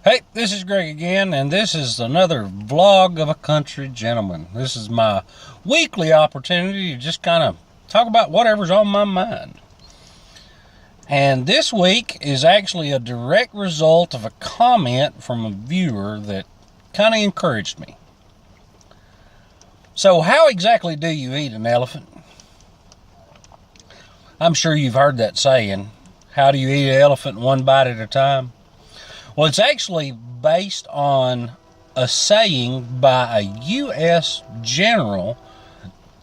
Hey, this is Greg again, and this is another vlog of a country gentleman. This is my weekly opportunity to just kind of talk about whatever's on my mind. And this week is actually a direct result of a comment from a viewer that kind of encouraged me. So, how exactly do you eat an elephant? I'm sure you've heard that saying, how do you eat an elephant one bite at a time? Well, it's actually based on a saying by a U.S. general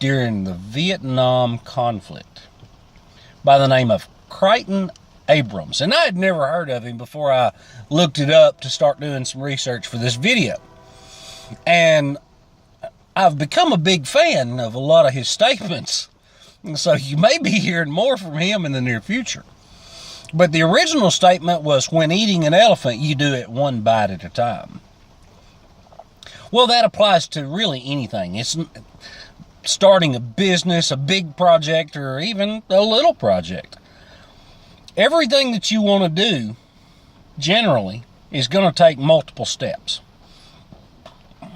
during the Vietnam conflict by the name of Crichton Abrams. And I had never heard of him before I looked it up to start doing some research for this video. And I've become a big fan of a lot of his statements. So you may be hearing more from him in the near future. But the original statement was, when eating an elephant, you do it one bite at a time. Well, that applies to really anything. It's starting a business, a big project, or even a little project. Everything that you want to do, generally, is going to take multiple steps.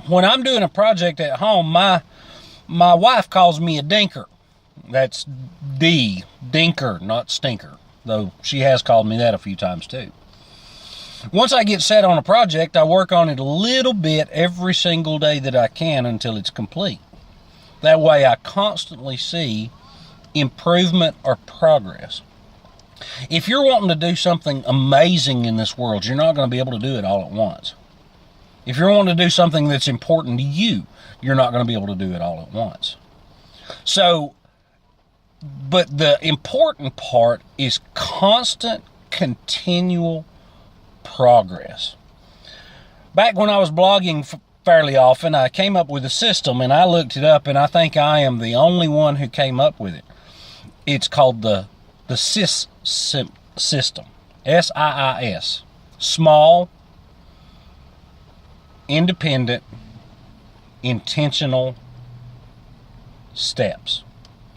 When I'm doing a project at home, my wife calls me a dinker. That's dinker, not stinker. Though she has called me that a few times too. Once I get set on a project, I work on it a little bit every single day that I can until it's complete. That way I constantly see improvement or progress. If you're wanting to do something amazing in this world, you're not going to be able to do it all at once. If you're wanting to do something that's important to you, you're not going to be able to do it all at once. But the important part is constant, continual progress. Back when I was blogging fairly often, I came up with a system, and I looked it up, and I think I am the only one who came up with it. It's called the SIS system. SIIS. Small, independent, intentional steps.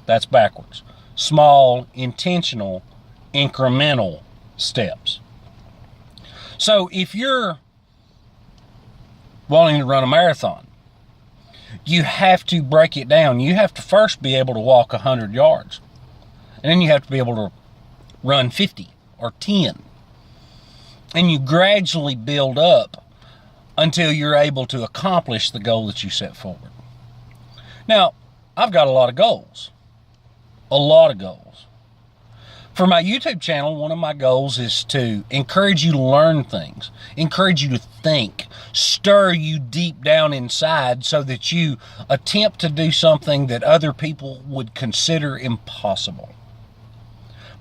That's backwards. Small, intentional, incremental steps. So if you're wanting to run a marathon, you have to break it down. You have to first be able to walk 100 yards. And then you have to be able to run 50 or 10. And you gradually build up until you're able to accomplish the goal that you set forward. Now, I've got a lot of goals. A lot of goals. For my YouTube channel, one of my goals is to encourage you to learn things, encourage you to think, stir you deep down inside so that you attempt to do something that other people would consider impossible.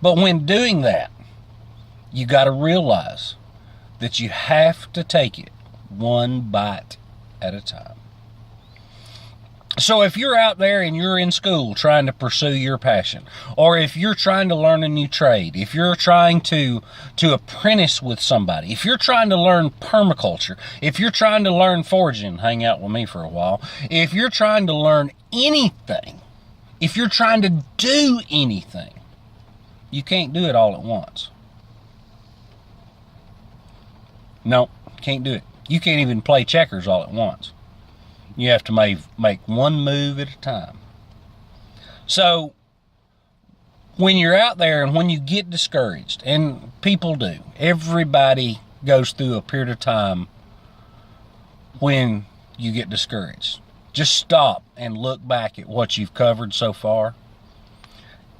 But when doing that, you got to realize that you have to take it one bite at a time. So if you're out there and you're in school trying to pursue your passion, or if you're trying to learn a new trade, if you're trying to apprentice with somebody, if you're trying to learn permaculture, if you're trying to learn foraging, hang out with me for a while, if you're trying to learn anything, if you're trying to do anything, you can't do it all at once. No, can't do it. You can't even play checkers all at once. You have to make one move at a time. So, when you're out there and when you get discouraged, and people do, everybody goes through a period of time when you get discouraged. Just stop and look back at what you've covered so far.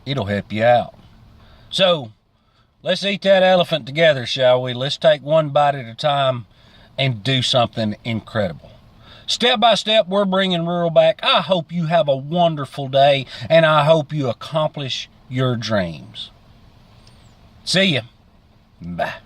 It'll help you out. So, let's eat that elephant together, shall we? Let's take one bite at a time and do something incredible. Step by step, we're bringing rural back. I hope you have a wonderful day, and I hope you accomplish your dreams. See ya. Bye.